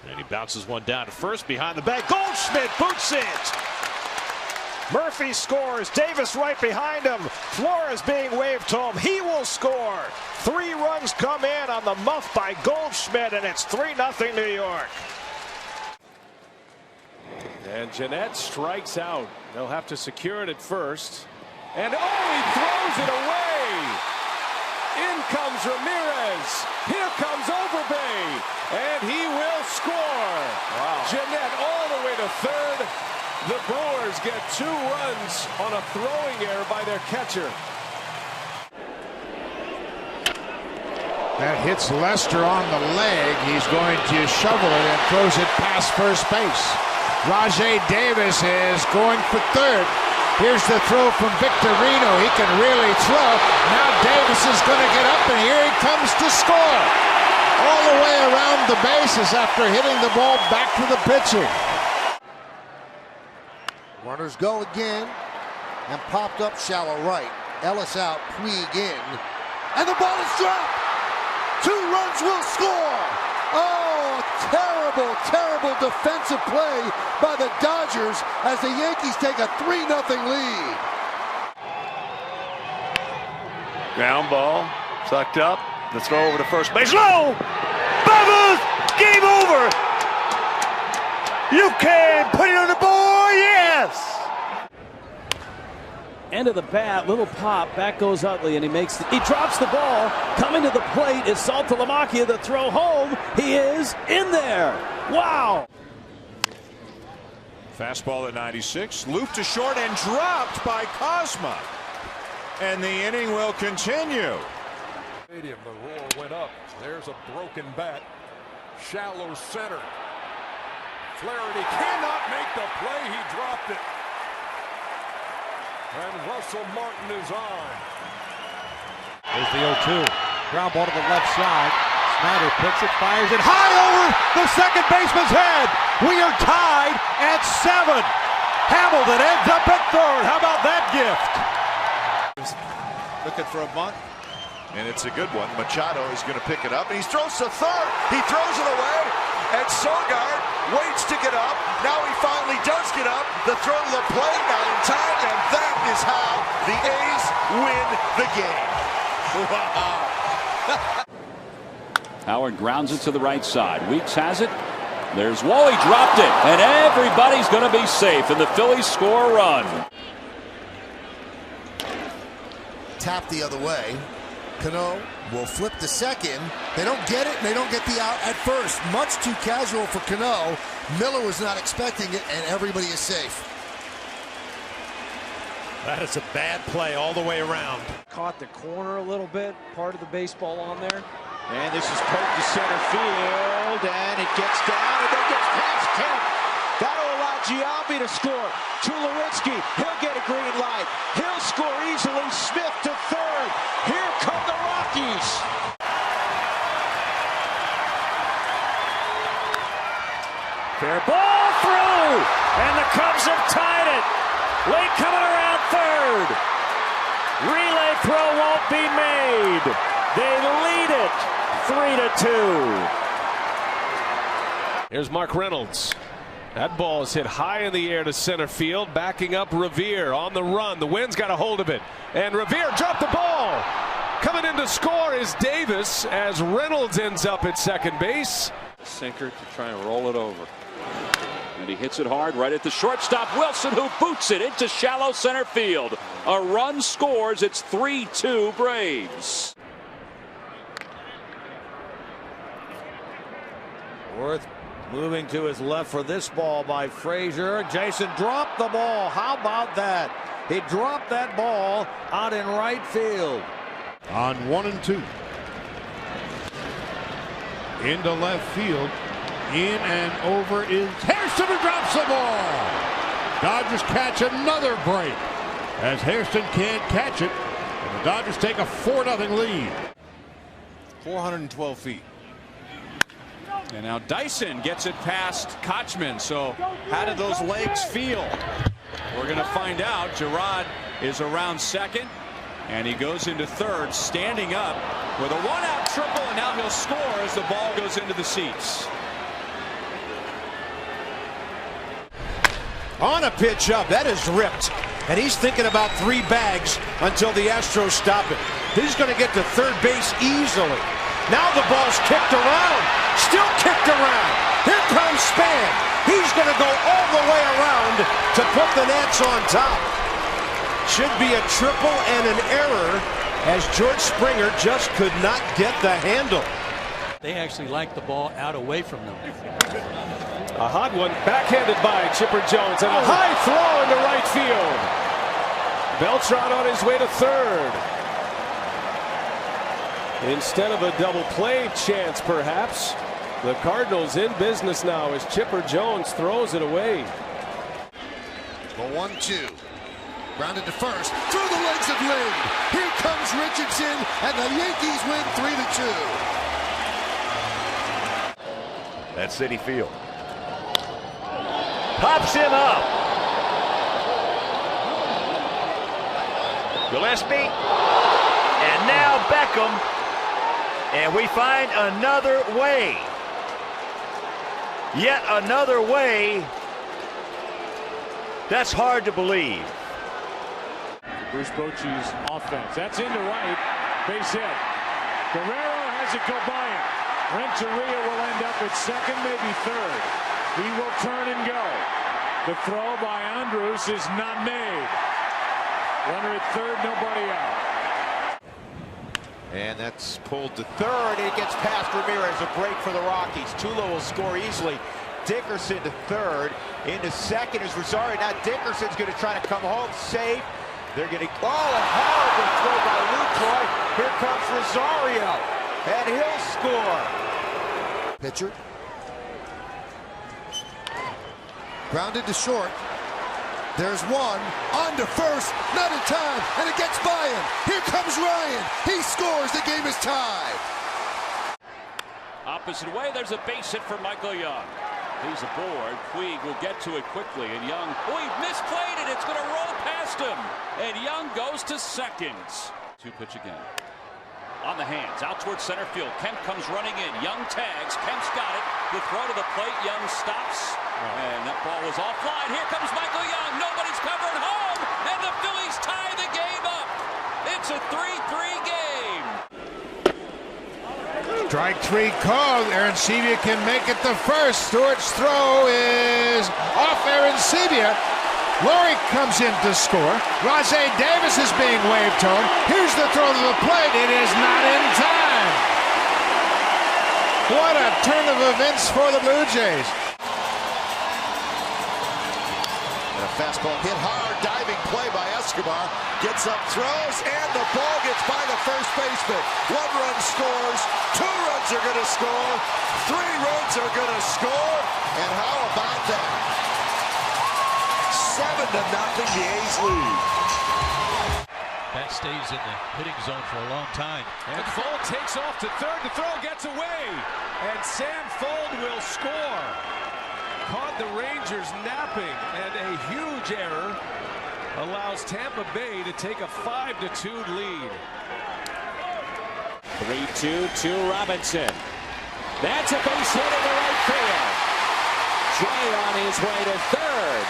And he bounces one down to first behind the back. Goldschmidt boots it. Murphy scores. Davis right behind him. Flores being waved home. He will score. 3 runs come in on the muff by Goldschmidt, and it's 3-0 New York. And Jeanette strikes out. They'll have to secure it at first. And he throws it away. In comes Ramirez. Here comes Overbay. And he will score. Wow. Jeanette all the way to third. The Brewers get 2 runs on a throwing error by their catcher. That hits Lester on the leg. He's going to shovel it and throws it past first base. Rajay Davis is going for third. Here's the throw from Victorino. He can really throw. Now Davis is going to get up, and here he comes to score. All the way around the bases after hitting the ball back to the pitcher. Runners go again, and popped up shallow right. Ellis out, Puig in, and the ball is dropped. 2 runs will score. Oh, terrible, terrible defensive play by the Dodgers as the Yankees take a 3-0 lead. Ground ball, sucked up, the throw over to first base, low! Bubbles! Game over! You can put it on the board, yes! End of the bat, little pop, back goes Utley, and he drops the ball. Coming to the plate is Saltalamacchia, the throw home. He is in there. Wow. Fastball at 96, looped to short and dropped by Cosma. And the inning will continue. The roar went up. There's a broken bat. Shallow center. Flaherty cannot make the play. He dropped it. And Russell Martin is on. There's the 0-2. Ground ball to the left side. Snyder picks it, fires it high over the second baseman's head. We are tied at 7. Hamilton ends up at third. How about that gift? Looking for a bunt. And it's a good one. Machado is going to pick it up, and he throws to third. He throws it away, and Sogard waits to get up. Now he finally does get up. The throw to the plate, not in time, and that is how the A's win the game. Wow. Howard grounds it to the right side. Weeks has it. There's Wally, dropped it, and everybody's going to be safe, and the Phillies score a run. Tap the other way. Cano will flip to second. They don't get it, and they don't get the out at first. Much too casual for Cano. Miller was not expecting it, and everybody is safe. That is a bad play all the way around. Caught the corner a little bit, part of the baseball on there. And this is poked to center field, and it gets down, and then gets past Kemp. That'll allow Giambi to score. Tulowitzki, he'll get a green light. He'll score easily. Smith to third. Here come the Rockies. Fair ball through, and the Cubs have tied it. Late coming around third. Relay throw won't be made. They lead it 3-2. Here's Mark Reynolds. That ball is hit high in the air to center field, backing up Revere on the run. The wind's got a hold of it, and Revere dropped the ball. Coming in to score is Davis as Reynolds ends up at second base. Sinker to try and roll it over. And he hits it hard right at the shortstop, Wilson, who boots it into shallow center field. A run scores. It's 3-2 Braves. Worth moving to his left for this ball by Frazier. Jason dropped the ball. How about that? He dropped that ball out in right field. On 1-2. Into left field. In and over is Hairston, who drops the ball. Dodgers catch another break as Hairston can't catch it. And the Dodgers take a 4-0 lead. 412 feet. And now Dyson gets it past Kochman. So how did those legs feel? We're going to find out. Gerard is around second, and he goes into third, standing up with a one-out triple, and now he'll score as the ball goes into the seats. On a pitch up, that is ripped. And he's thinking about 3 bags until the Astros stop it. He's going to get to third base easily. Now the ball's kicked around. Still kicked around. Here comes Span. He's going to go all the way around to put the Nats on top. Should be a triple and an error, as George Springer just could not get the handle. They actually like the ball out away from them. A hot one backhanded by Chipper Jones, and a high throw into right field. Beltran on his way to third. Instead of a double play chance, perhaps, the Cardinals in business now as Chipper Jones throws it away. The 1-2. Grounded to first, through the legs of Lind. Here comes Richardson, and the Yankees win 3-2. At Citi Field. Pops him up. Gillespie. And now Beckham. And we find another way. Yet another way. That's hard to believe. Bruce Bochy's offense. That's into right. Base hit. Guerrero has it go by him. Renteria will end up at second, maybe third. He will turn and go. The throw by Andrus is not made. Runner at third, nobody out. And that's pulled to third, and it gets past Ramirez. A break for the Rockies. Tulo will score easily. Dickerson to third. Into second is Rosario. Now Dickerson's going to try to come home safe. They're going to... Oh, a horrible throw by Lucroy. Here comes Rosario. And he'll score. Pitcher. Grounded to short. There's one. On to first. Not in time. And it gets by him. Here comes Ryan. He scores. The game is tied. Opposite way, there's a base hit for Michael Young. He's aboard. Puig will get to it quickly, and Young, Puig misplayed it. It's going to roll past him, and Young goes to second. 2-pitch again. On the hands, out towards center field. Kemp comes running in. Young tags. Kemp's got it. The throw to the plate. Young stops, and that ball was offline. Here comes Michael Young. Nobody's covering home, and the Phillies tie the game up. It's a 3-3 game. Strike 3 called. Arancibia can make it the first. Stewart's throw is off Arancibia. Laurie comes in to score. Rajay Davis is being waved home. Here's the throw to the plate. It is not in time. What a turn of events for the Blue Jays. And a fastball hit hard. Diving play by Escobar. Gets up, throws, and the ball gets by the first baseman. 1 run scores. 2 runs are going to score. 3 runs are going to score. And how about that? 7-0, the A's lead. That stays in the hitting zone for a long time. And Fold takes off to third. The throw gets away. And Sam Fold will score. Caught the Rangers napping. And a huge error allows Tampa Bay to take a 5-2 lead. 3-2 to Robinson. That's a base hit in the right field. Jay on his way to third.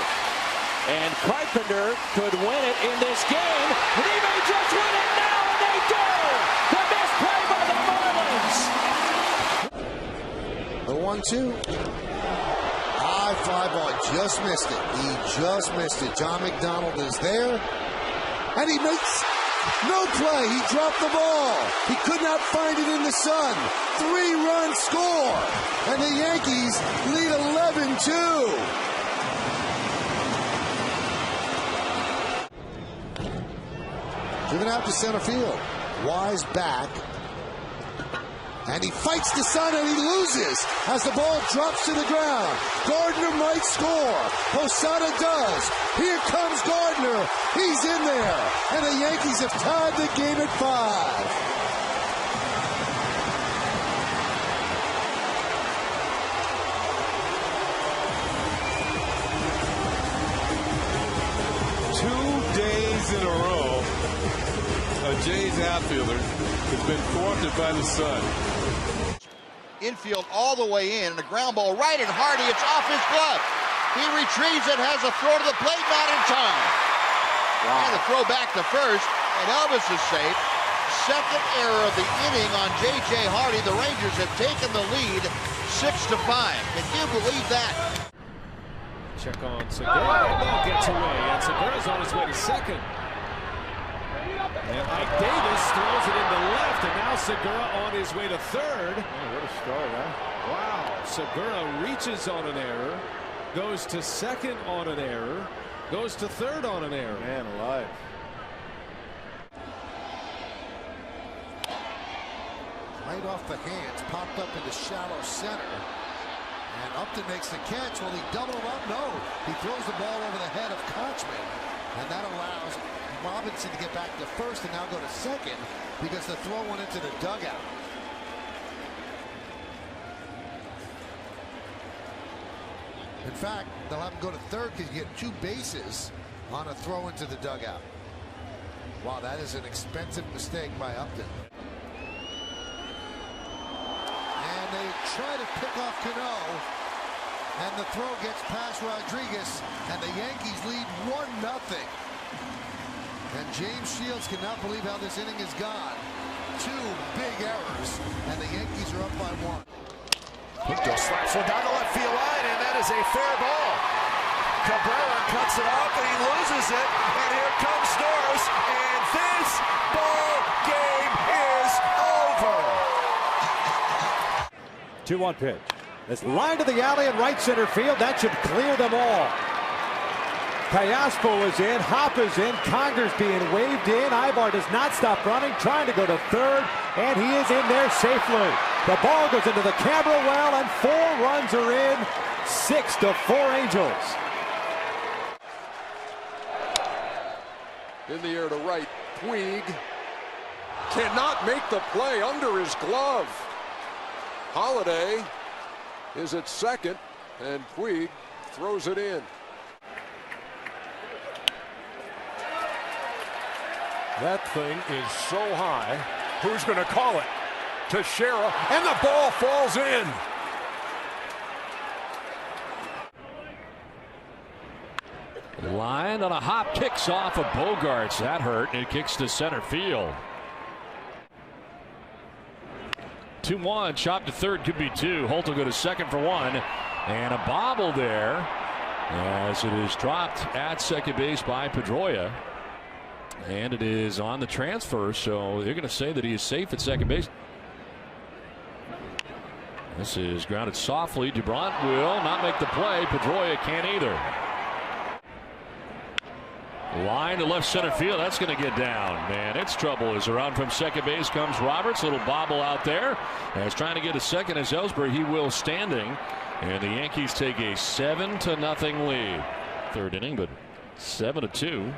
And Carpenter could win it in this game. And he may just win it now, and they do! The best play by the Marlins. The 1-2. High fly ball. Just missed it. He just missed it. John McDonald is there. And he makes no play. He dropped the ball. He could not find it in the sun. 3-run score. And the Yankees lead 11-2. Driven out to center field. Wise back. And he fights the sun and he loses as the ball drops to the ground. Gardner might score. Posada does. Here comes Gardner. He's in there. And the Yankees have tied the game at 5. In a row, a Jays outfielder has been thwarted by the sun. Infield all the way in, and a ground ball right at Hardy. It's off his glove. He retrieves it, has a throw to the plate, not in time. Wow. And the throw back to first, and Elvis is safe. Second error of the inning on J.J. Hardy. The Rangers have taken the lead 6-5. Can you believe that? Check on Segura. That gets away, and Segura's on his way to second. And Ike Davis throws it into left, and now Segura on his way to third. Oh, what a start, huh? Wow. Segura reaches on an error, goes to second on an error, goes to third on an error. Man alive. Right off the hands, popped up into shallow center. And Upton makes the catch. Will he double him up? No. He throws the ball over the head of Kochman. And that allows Robinson to get back to first and now go to second because the throw went into the dugout. In fact, they'll have him go to third because you get 2 bases on a throw into the dugout. Wow, that is an expensive mistake by Upton. And they try to pick off Cano. And the throw gets past Rodriguez. And the Yankees lead 1-0. And James Shields cannot believe how this inning has gone. 2 big errors. And the Yankees are up by 1. Pinto slaps one down the left field line, and that is a fair ball. Cabrera cuts it off, and he loses it. And here comes Norris, and this ball game is over. 2-1 pitch. This line to the alley in right center field. That should clear them all. Callaspo is in, Hop is in, Conger's being waved in. Ibar does not stop running, trying to go to third, and he is in there safely. The ball goes into the camera well, and 4 runs are in. 6-4 Angels. In the air to right, Puig cannot make the play under his glove. Holiday is at second, and Puig throws it in. That thing is so high. Who's going to call it? Teixeira, and the ball falls in. Line on a hop, kicks off of Bogarts. That hurt. It kicks to center field. 2-1, chop to third, could be 2. Holt will go to second for 1. And a bobble there as it is dropped at second base by Pedroia. And it is on the transfer, so they're going to say that he is safe at second base. This is grounded softly. DuBrant will not make the play. Pedroia can't either. Line to left center field. That's going to get down. Man, it's trouble as around from second base comes Roberts. Little bobble out there. As trying to get a second as Ellsbury. He will standing. And the Yankees take a 7-0 lead. Third inning, but 7-2.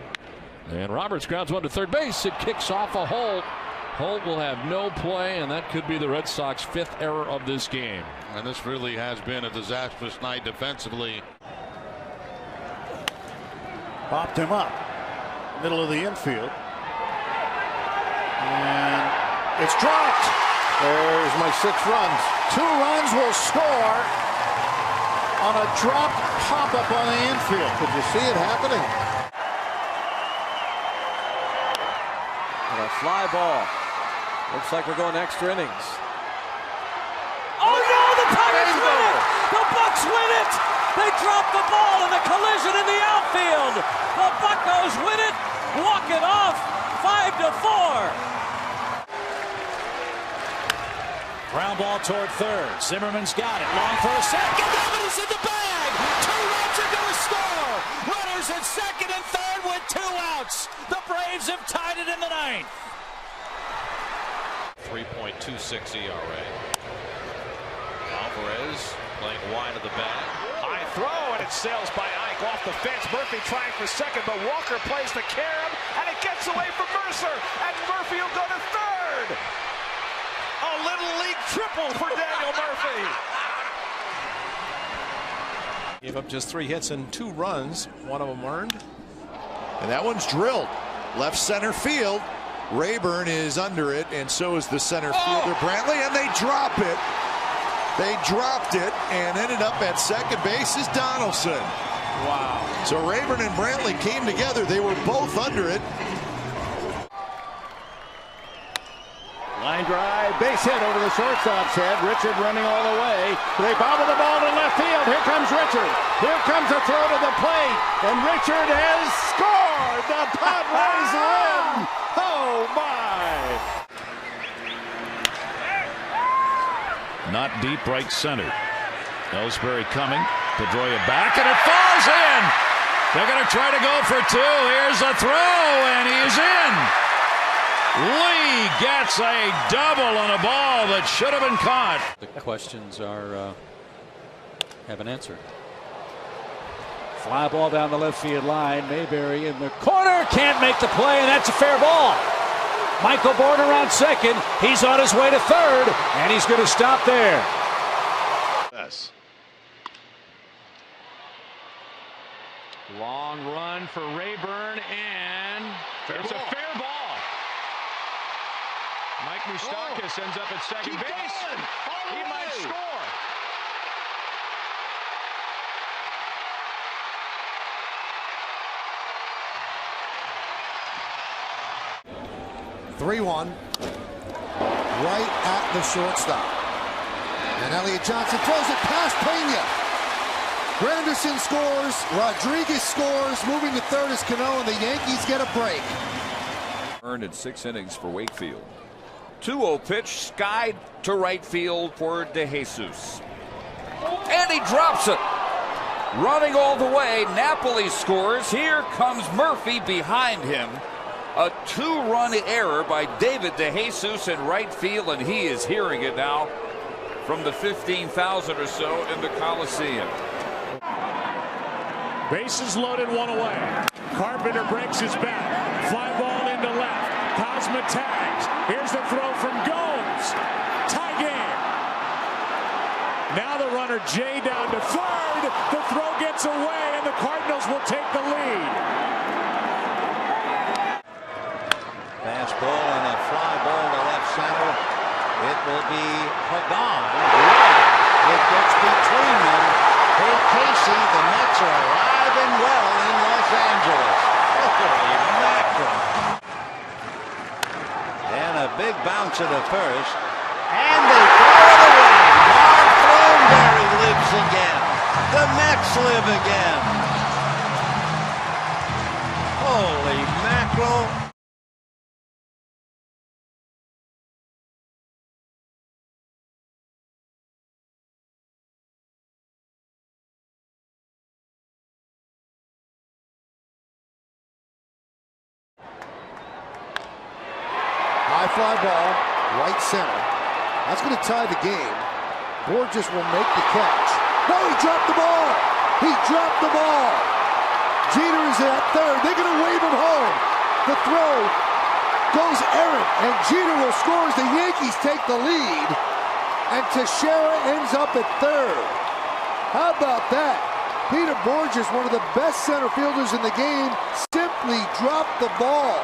And Roberts grounds one to third base. It kicks off a Holt. Holt will have no play, and that could be the Red Sox 5th error of this game. And this really has been a disastrous night defensively. Popped him up, middle of the infield. And it's dropped. There's my 6 runs. 2 runs will score on a dropped pop-up on the infield. Could you see it happening? And a fly ball. Looks like we're going extra innings. Oh no, the Tigers win it! The Bucks win it! They drop the ball in the collision in the outfield. The Buccos win it, walk it off, 5-4. Ground ball toward third. Zimmerman's got it. Long for a second. Evans in the bag. 2 runs are going to score. Runners at second and third with 2 outs. The Braves have tied it in the 9th. 3.26 ERA. Alvarez playing wide of the bag. High throw, and it sails by Ike off the fence. Murphy trying for second, but Walker plays the carom, and it gets away from Mercer, and Murphy will go to third. A Little League triple for Daniel Murphy. Gave up just 3 hits and 2 runs, 1 of them earned. And that one's drilled. Left center field. Rayburn is under it, and so is the center fielder Brantley, and they drop it. They dropped it and ended up at second base is Donaldson. Wow. So Rayburn and Brantley came together. They were both under it. Line drive, base hit over the shortstop's head. Richard running all the way. They bobble the ball to left field. Here comes Richard. Here comes a throw to the plate. And Richard has scored. The Padres win. Oh, my. Not deep right center. Ellsbury coming. Pedroia back, and it falls in. They're going to try to go for two. Here's a throw, and he's in. Lee gets a double on a ball that should have been caught. The questions have an answer. Fly ball down the left field line. Mayberry in the corner. Can't make the play, and that's a fair ball. Michael Bourne around second. He's on his way to third, and he's going to stop there. Yes. Long run for Rayburn, and it's a fair ball. Mike Moustakas ends up at second base. He might score. (3-1) right at the shortstop. And Elliott Johnson throws it past Pena. Granderson scores. Rodriguez scores. Moving to third is Cano, and the Yankees get a break. Earned in 6 innings for Wakefield. 2-0 pitch, skied to right field for DeJesus. And he drops it. Running all the way, Napoli scores. Here comes Murphy behind him. A 2-run error by David DeJesus in right field, and he is hearing it now from the 15,000 or so in the Coliseum. Bases loaded, one away. Carpenter breaks his back. Fly ball into left. Cosma tags. Here's the throw from Gomes. Tie game. Now the runner Jay down to third. The throw gets away, and the Cardinals will take the lead. Fastball and a fly ball to left center. It will be Pagan. It gets between them. Hey, Casey, the Mets are alive and well in Los Angeles. Holy mackerel. And a big bounce at the first. And they throw it away. Mark Thornberry lives again. The Mets live again. Holy mackerel. High fly ball, right center. That's going to tie the game. Borges will make the catch. No, he dropped the ball. He dropped the ball. Jeter is at third. They're going to wave him home. The throw goes errant, and Jeter will score as the Yankees take the lead. And Teixeira ends up at third. How about that? Peter Borges, one of the best center fielders in the game, simply dropped the ball.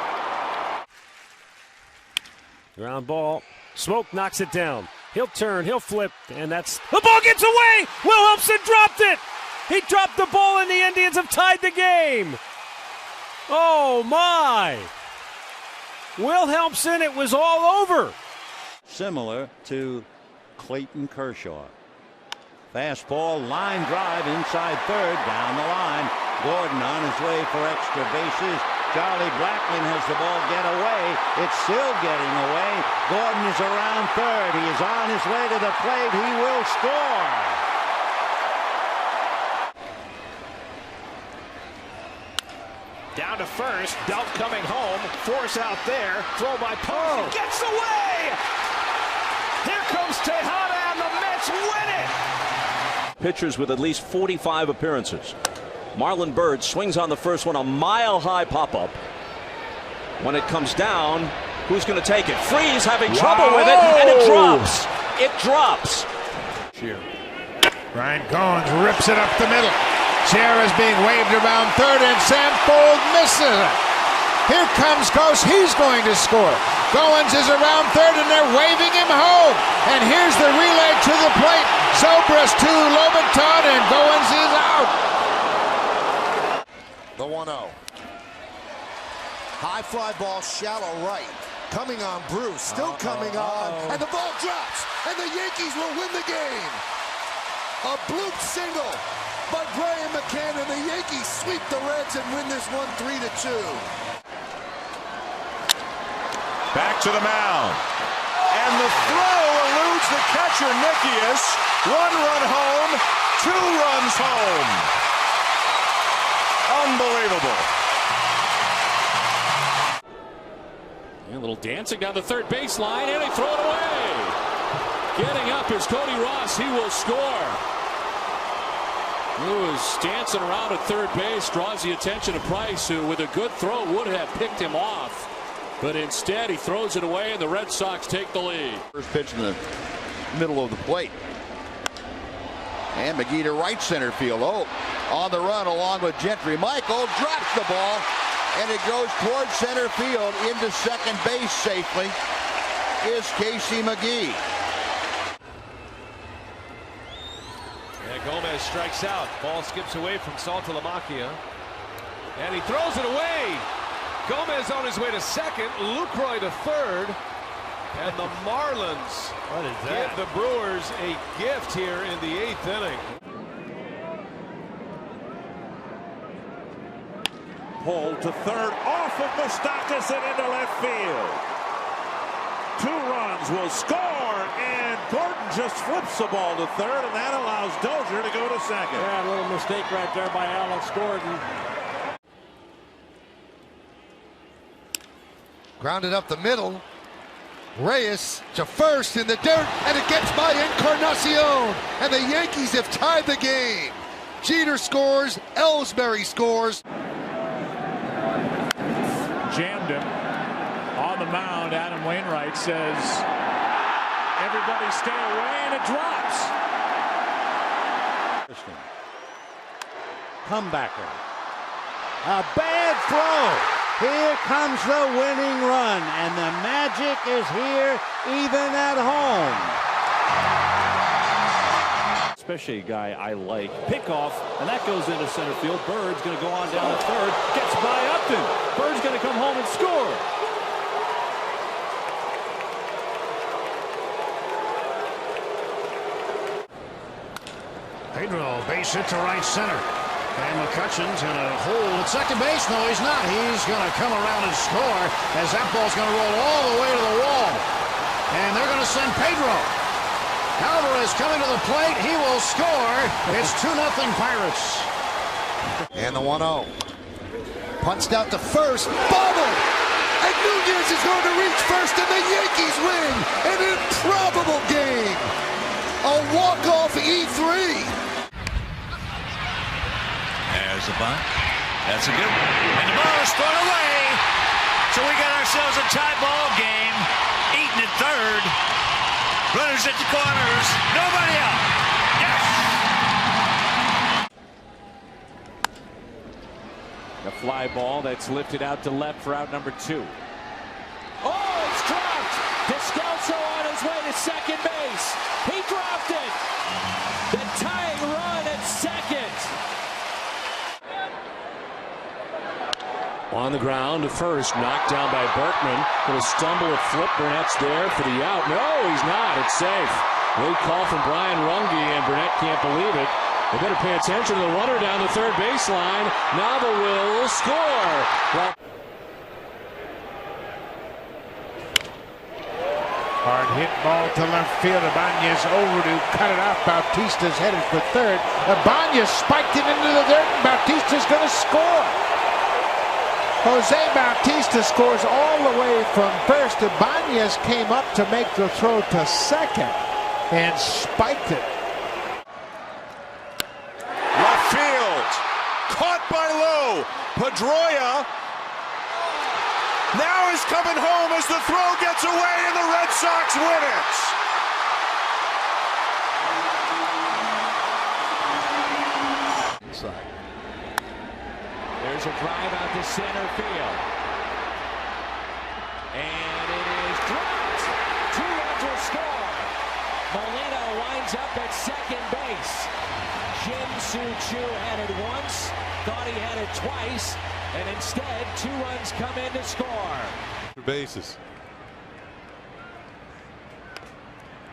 Ground ball. Smoke knocks it down. He'll turn, he'll flip, and that's... The ball gets away! Wilhelmsen dropped it! He dropped the ball, and the Indians have tied the game. Oh, my. Wilhelmsen, it was all over. Similar to Clayton Kershaw. Fastball, line drive inside third, down the line. Gordon on his way for extra bases. Charlie Blackmon has the ball get away. It's still getting away. Gordon is around third. He is on his way to the plate. He will score. Down to first. Belt coming home. Force out there. Throw by Posey. Gets away. Here comes Tejada, and the Mets win it. Pitchers with at least 45 appearances. Marlon Byrd swings on the first one, a mile-high pop-up. When it comes down, who's going to take it? Freeze having trouble with it, and it drops. It drops. Ryan Goins rips it up the middle. Sierra's being waved around third, and Samfold misses it. Here comes Ghost. He's going to score. Goins is around third, and they're waving him home. And here's the relay to the plate. Zobrist to Lobaton, and Goins is out. The 1-0. High fly ball, shallow right. Coming on Bruce, still coming on, and the ball drops, and the Yankees will win the game. A bloop single by Brian McCann, and the Yankees sweep the Reds and win this one 3-2. Back to the mound. And the throw eludes the catcher, Nikias. 1 run home, 2 runs home. Unbelievable. A little dancing down the third baseline, and they throw it away. Getting up is Cody Ross. He will score. He was dancing around at third base, draws the attention of Price, who with a good throw would have picked him off. But instead, he throws it away, and the Red Sox take the lead. First pitch in the middle of the plate. And McGee to right center field. Oh, on the run along with Gentry. Michael drops the ball, and it goes towards center field into second base safely is Casey McGee. And Gomez strikes out. Ball skips away from Saltalamacchia. And he throws it away. Gomez on his way to second. Lucroy to third. And the Marlins give the Brewers a gift here in the 8th inning. Pulled to third off of Moustakas and into left field. 2 runs will score, and Gordon just flips the ball to third, and that allows Dozier to go to second. Yeah, a little mistake right there by Alex Gordon. Grounded up the middle. Reyes to first in the dirt, and it gets by Encarnacion, and the Yankees have tied the game. Jeter scores, Ellsbury scores. Jammed him on the mound. Adam Wainwright says, everybody stay away, and it drops. Comebacker. A bad throw. Here comes the winning run, and the magic is here even at home. Especially a guy I like. Pickoff, and that goes into center field. Bird's going to go on down to third. Gets by Upton. Bird's going to come home and score. Pedro, base hit to right center. And McCutcheon's going to hold at second base. No, he's not. He's going to come around and score as that ball's going to roll all the way to the wall. And they're going to send Pedro. Alvarez coming to the plate. He will score. It's 2-0 Pirates. And the 1-0. Punched out to first. Bobbled. And Nunez is going to reach first, and the Yankees win. An improbable game. A walk-off E3. There's the bunt. That's a good one. And the ball is thrown away. So we got ourselves a tie ball game. Eaton at third. Runners at the corners. Nobody out. Yes! A fly ball that's lifted out to left for out number 2. Oh, it's dropped. Descalso on his way to second base. He dropped it. The tying run at second. On the ground to first, knocked down by Berkman. Little stumble at flip. Burnett's there for the out. No, he's not. It's safe. Late call from Brian Runge, and Burnett can't believe it. They better pay attention to the runner down the third baseline. Nava will score. Well, Hard hit ball to left field. Ibanez over to cut it out. Bautista's headed for third. Ibanez spiked it into the dirt, and Bautista's going to score. Jose Bautista scores all the way from first. Ibanez came up to make the throw to second and spiked it. Left field. Caught by Lowe. Pedroia now is coming home as the throw gets away, and the Red Sox win it. Inside. there's a drive out to center field. And it is dropped. 2 runs will score. Molina winds up at second base. Jin-Soo Choo had it once, thought he had it twice, and instead 2 runs come in to score. Bases.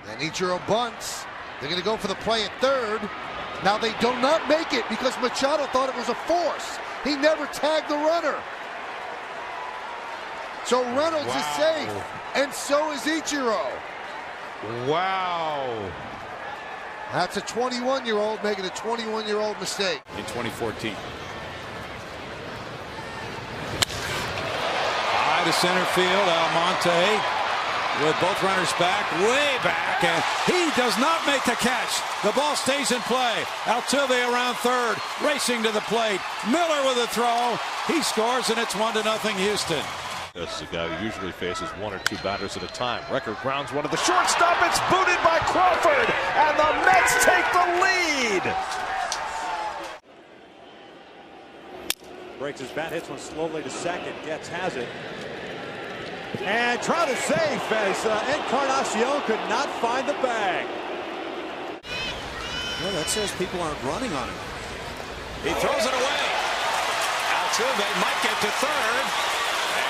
And Ichiro bunts. They're going to go for the play at third. Now they do not make it because Machado thought it was a force. He never tagged the runner. So Reynolds is safe, and so is Ichiro. Wow. That's a 21-year-old making a 21-year-old mistake. In 2014. High to center field, Almonte with both runners back, way back, and he does not make the catch. The ball stays in play. Altuve around third, racing to the plate. Miller with a throw. He scores, and it's 1-0 Houston. This is a guy who usually faces 1 or 2 batters at a time. Record grounds one of the shortstop. It's booted by Crawford, and the Mets take the lead. Breaks his bat, hits one slowly to second, has it. And Trout is safe as Encarnacion could not find the bag. Well, that says people aren't running on him. He throws it away. Altuve might get to third,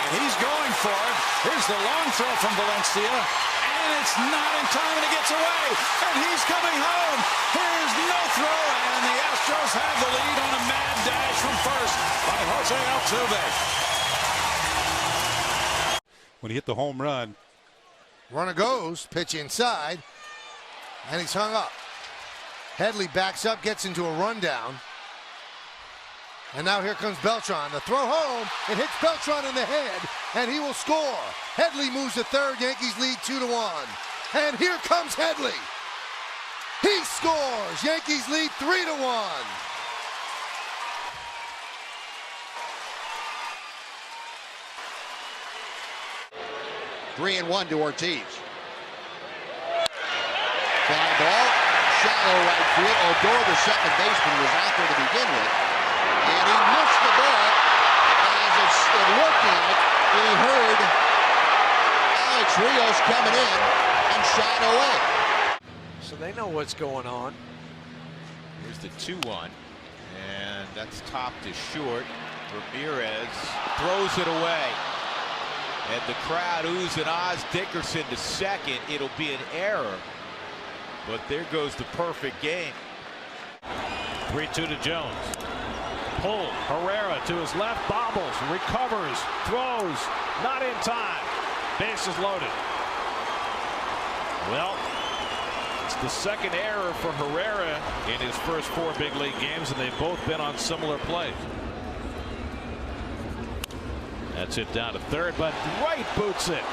and he's going for it. Here's the long throw from Valencia, and it's not in time, and it gets away, and he's coming home. Here's no throw, and the Astros have the lead on a mad dash from first by Jose Altuve. When he hit the home run. Runner goes, pitch inside, and he's hung up. Headley backs up, gets into a rundown. And now here comes Beltran. The throw home, it hits Beltran in the head, and he will score. Headley moves to third, Yankees lead 2-1. And here comes Headley. He scores, Yankees lead 3-1. 3-1 to Ortiz. Fly ball, shallow right field. Odor, the second baseman, was out there to begin with. And he missed the ball as it looked like he heard Alex Rios coming in and shot away. So they know what's going on. Here's the 2-1, and that's topped to short. Ramirez throws it away. And the crowd oohs and ahs Dickerson to second. It'll be an error. But there goes the perfect game. 3-2 to Jones. Pull. Herrera to his left. Bobbles. Recovers. Throws. Not in time. Bases loaded. Well, it's the second error for Herrera in his first 4 big league games, and they've both been on similar plays. That's it down to third, but Wright boots it.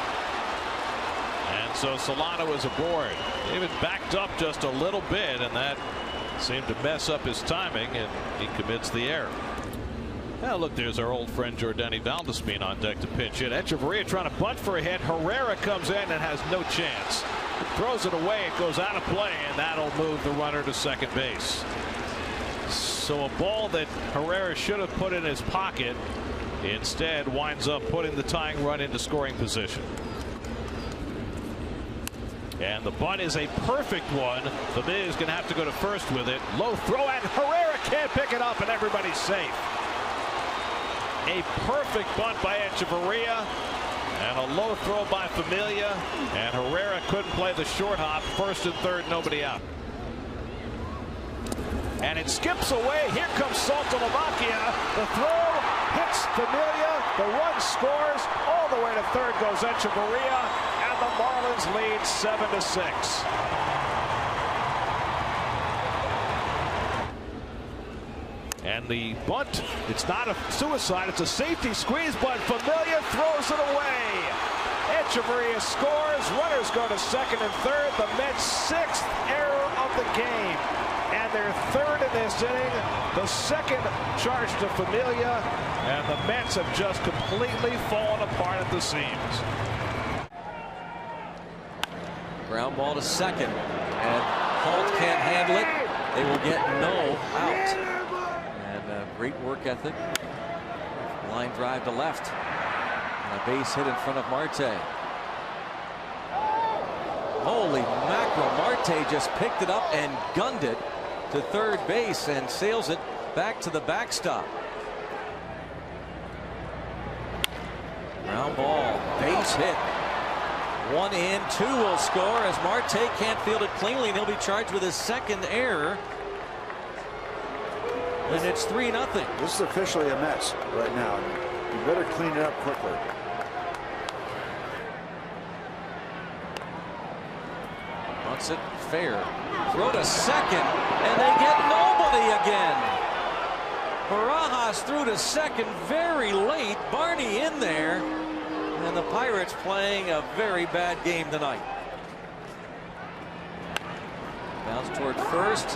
And so Solano is aboard. David backed up just a little bit, and that seemed to mess up his timing, and he commits the error. Now look, there's our old friend Jordani Valdespin on deck to pitch it. Echeverria trying to bunt for a hit. Herrera comes in and has no chance. Throws it away. It goes out of play, and that'll move the runner to second base. So a ball that Herrera should have put in his pocket instead winds up putting the tying run into scoring position. And the bunt is a perfect one. Familia is going to have to go to first with it. Low throw, and Herrera can't pick it up, and everybody's safe. A perfect bunt by Echeverria, and a low throw by Familia, and Herrera couldn't play the short hop. First and third, nobody out. And it skips away. Here comes Saltalamacchia. The throw hits Familia. The run scores. All the way to third goes Echeverria. And the Marlins lead 7-6. And the bunt, it's not a suicide, it's a safety squeeze, but Familia throws it away. Echeverria scores. Runners go to second and third. The Mets' 6th error of the game. And their third in this inning, the second charge to Familia, and the Mets have just completely fallen apart at the seams. Ground ball to second, and Holt can't handle it. They will get no out. And great work ethic. Line drive to left. And a base hit in front of Marte. Holy mackerel, Marte just picked it up and gunned it to third base and sails it back to the backstop. Ground ball, base hit. 1 in, 2 will score as Marte can't field it cleanly, and he'll be charged with his second error. And it's 3-0. This is officially a mess right now. You better clean it up quickly. Wants it fair. Throw to second, and they get nobody again. Barajas threw to second very late. Barney in there. And the Pirates playing a very bad game tonight. Bounce toward first.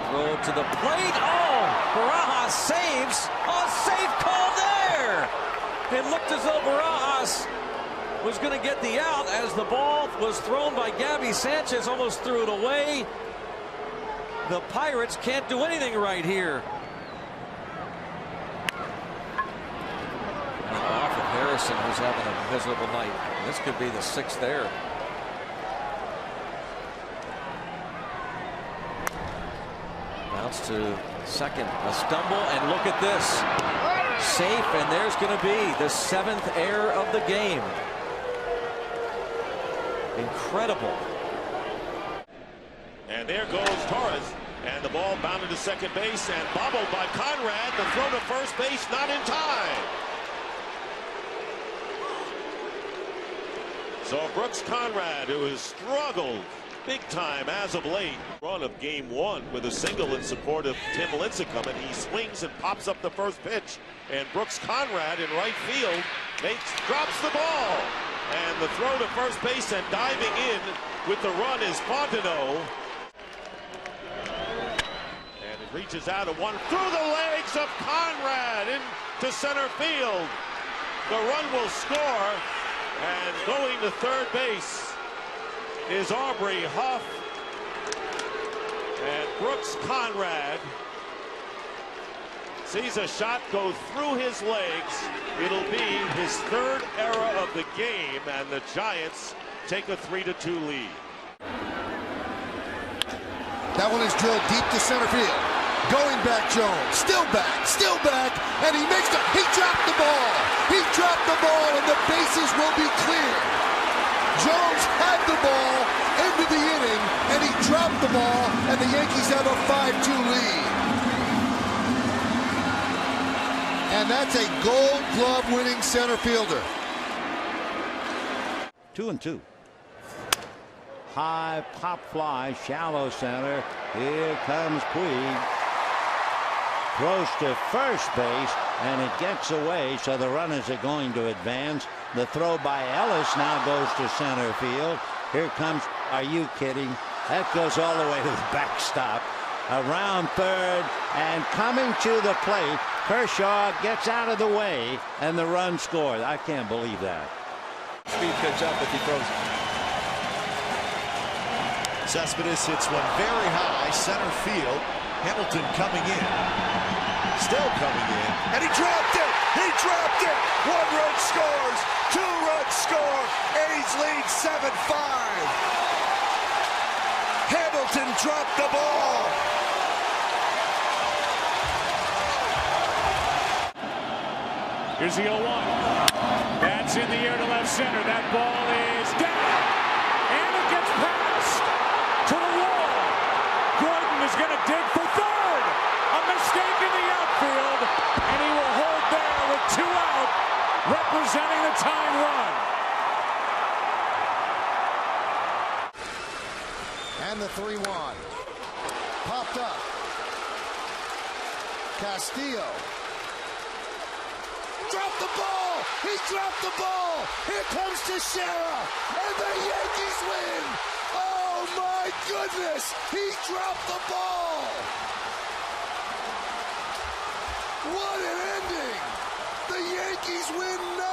Throw to the plate. Oh! Barajas saves. A safe call there! It looked as though Barajas was going to get the out as the ball was thrown by Gabby Sanchez. Almost threw it away. The Pirates can't do anything right here. Off of Harrison, who's having a miserable night. This could be the 6th error. Bounce to second. A stumble, and look at this. Safe, and there's going to be the 7th error of the game. Incredible. And there goes Torres, and the ball bounded to second base and bobbled by Conrad. The throw to first base, not in time. So Brooks Conrad, who has struggled big time as of late, run of game 1 with a single in support of Tim Lincecum, and he swings and pops up the first pitch. And Brooks Conrad in right field drops the ball. And the throw to first base, and diving in with the run is Fontenot. And it reaches out at one through the legs of Conrad into center field. The run will score, and going to third base is Aubrey Huff. And Brooks Conrad sees a shot go through his legs. It'll be his 3rd error of the game, and the Giants take a 3-2 lead. That one is drilled deep to center field. Going back, Jones. Still back, and he dropped the ball. He dropped the ball, and the bases will be clear. Jones had the ball into the inning, and he dropped the ball, and the Yankees have a 5-2 lead. And that's a Gold Glove winning center fielder. 2-2. High pop fly, shallow center. Here comes Puig. Throws to first base, and it gets away, so the runners are going to advance. The throw by Ellis now goes to center field. Here comes, are you kidding? That goes all the way to the backstop. Around third, and coming to the plate, Kershaw gets out of the way, and the run scores. I can't believe that. Speed pitch up if he throws it. Cespedes hits one very high, center field. Hamilton coming in. Still coming in. And he dropped it! He dropped it! 1 run scores! 2 runs score! A's lead 7-5. Hamilton dropped the ball. Here's the 0-1. That's in the air to left center. That ball is down. And it gets passed to the wall. Gordon is going to dig for third. A mistake in the outfield. And he will hold there with 2 out, representing the tying run. And the 3-1. Popped up. Castillo. Dropped the ball! He dropped the ball! Here comes Teixeira! And the Yankees win! Oh my goodness! He dropped the ball! What an ending! The Yankees win 9